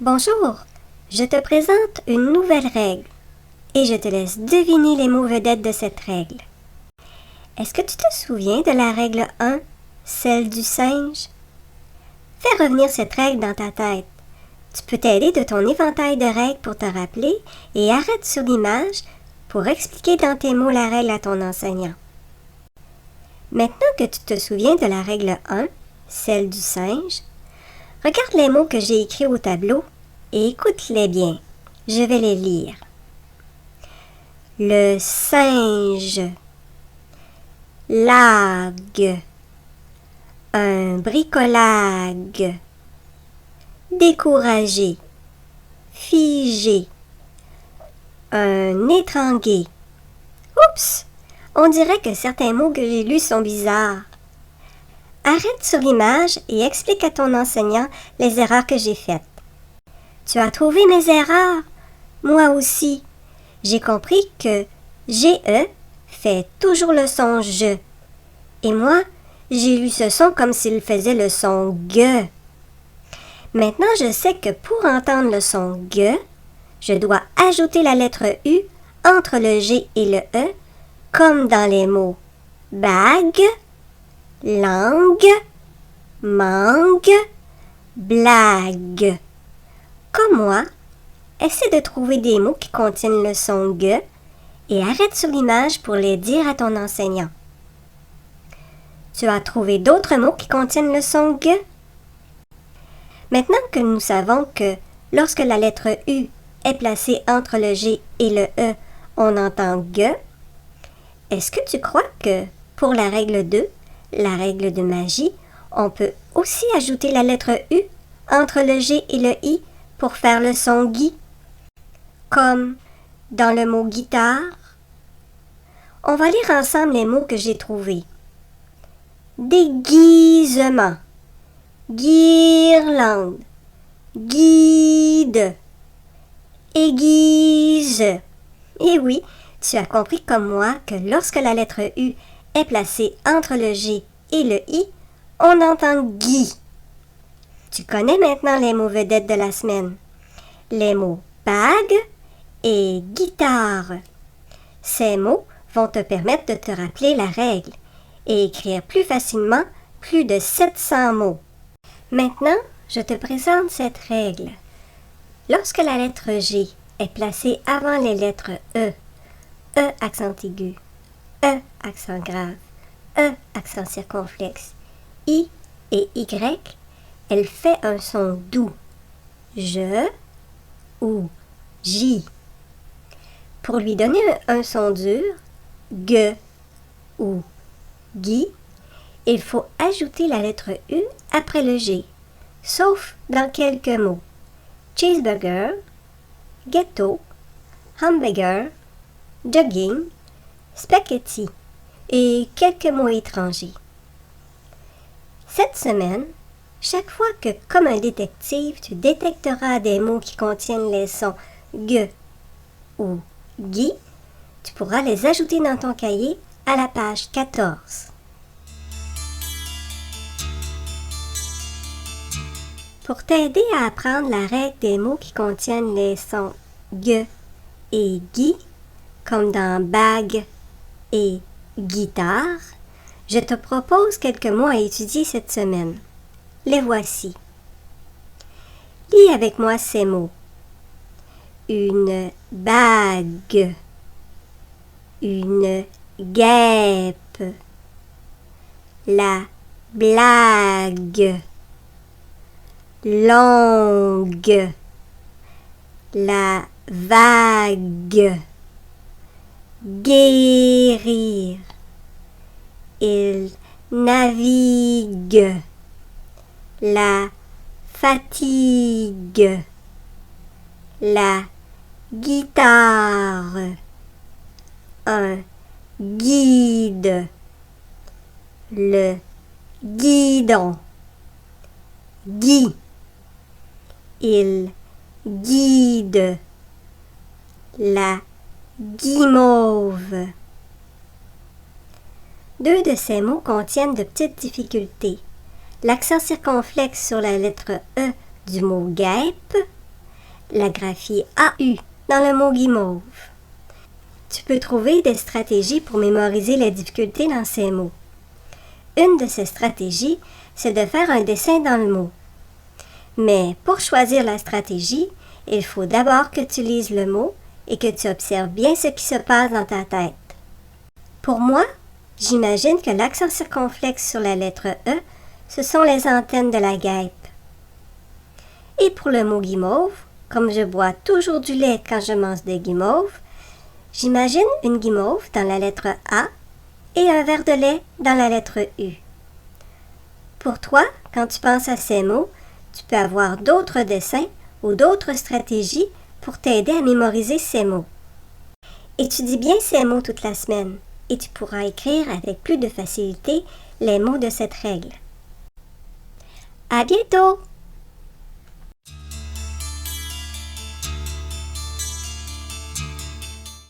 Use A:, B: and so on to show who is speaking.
A: Bonjour, je te présente une nouvelle règle et je te laisse deviner les mots vedettes de cette règle. Est-ce que tu te souviens de la règle 1, celle du singe? Fais revenir cette règle dans ta tête. Tu peux t'aider de ton éventail de règles pour te rappeler et arrête sur l'image pour expliquer dans tes mots la règle à ton enseignant. Maintenant que tu te souviens de la règle 1, celle du singe, regarde les mots que j'ai écrits au tableau et écoute-les bien. Je vais les lire. Le singe, lague, un bricolague, découragé, figé, un étranglé. Oups! On dirait que certains mots que j'ai lus sont bizarres. Arrête sur l'image et explique à ton enseignant les erreurs que j'ai faites. Tu as trouvé mes erreurs? Moi aussi. J'ai compris que GE fait toujours le son je. Et moi, j'ai lu ce son comme s'il faisait le son GE. Maintenant, je sais que pour entendre le son GE, je dois ajouter la lettre U entre le G et le E, comme dans les mots bague, langue, mangue, blague. Comme moi, essaie de trouver des mots qui contiennent le son GE et arrête sur l'image pour les dire à ton enseignant. Tu as trouvé d'autres mots qui contiennent le son GE? Maintenant que nous savons que lorsque la lettre U est placée entre le G et le E, on entend GE, est-ce que tu crois que pour la règle 2, la règle de magie, on peut aussi ajouter la lettre U entre le G et le I pour faire le son GUI? Comme dans le mot guitare. On va lire ensemble les mots que j'ai trouvés. Déguisement, guirlande, guide, aiguise. Et oui, tu as compris comme moi que lorsque la lettre U est placée entre le G et le I, on entend Guy. Tu connais maintenant les mots vedettes de la semaine. Les mots bague et guitare. Ces mots vont te permettre de te rappeler la règle et écrire plus facilement plus de 700 mots. Maintenant, je te présente cette règle. Lorsque la lettre G est placée avant les lettres E accent aigu, E accent grave, E accent circonflexe, I et Y, elle fait un son doux. Je ou J. Pour lui donner un son dur, G ou Gui, il faut ajouter la lettre U après le G, sauf dans quelques mots. Cheeseburger, ghetto, hamburger, jogging, spaghetti et quelques mots étrangers. Cette semaine, chaque fois que, comme un détective, tu détecteras des mots qui contiennent les sons G ou Gui, tu pourras les ajouter dans ton cahier à la page 14. Pour t'aider à apprendre la règle des mots qui contiennent les sons G et Gui, comme dans bague et guitare, je te propose quelques mots à étudier cette semaine. Les voici. Lis avec moi ces mots. Une bague, une guêpe, la blague, longue, la vague, guérir, il navigue, la fatigue, la guitare, un guide, le guidon, Guy, il guide, la guimauve. Deux de ces mots contiennent de petites difficultés. L'accent circonflexe sur la lettre E du mot guêpe la graphie AU dans le mot guimauve. Tu peux trouver des stratégies pour mémoriser les difficultés dans ces mots. Une de ces stratégies, c'est de faire un dessin dans le mot. Mais pour choisir la stratégie, il faut d'abord que tu lises le mot et que tu observes bien ce qui se passe dans ta tête. Pour moi, j'imagine que l'accent circonflexe sur la lettre E, ce sont les antennes de la guêpe. Et pour le mot guimauve, comme je bois toujours du lait quand je mange des guimauves, j'imagine une guimauve dans la lettre A et un verre de lait dans la lettre U. Pour toi, quand tu penses à ces mots, tu peux avoir d'autres dessins ou d'autres stratégies pour t'aider à mémoriser ces mots. Étudie bien ces mots toute la semaine et tu pourras écrire avec plus de facilité les mots de cette règle. À bientôt!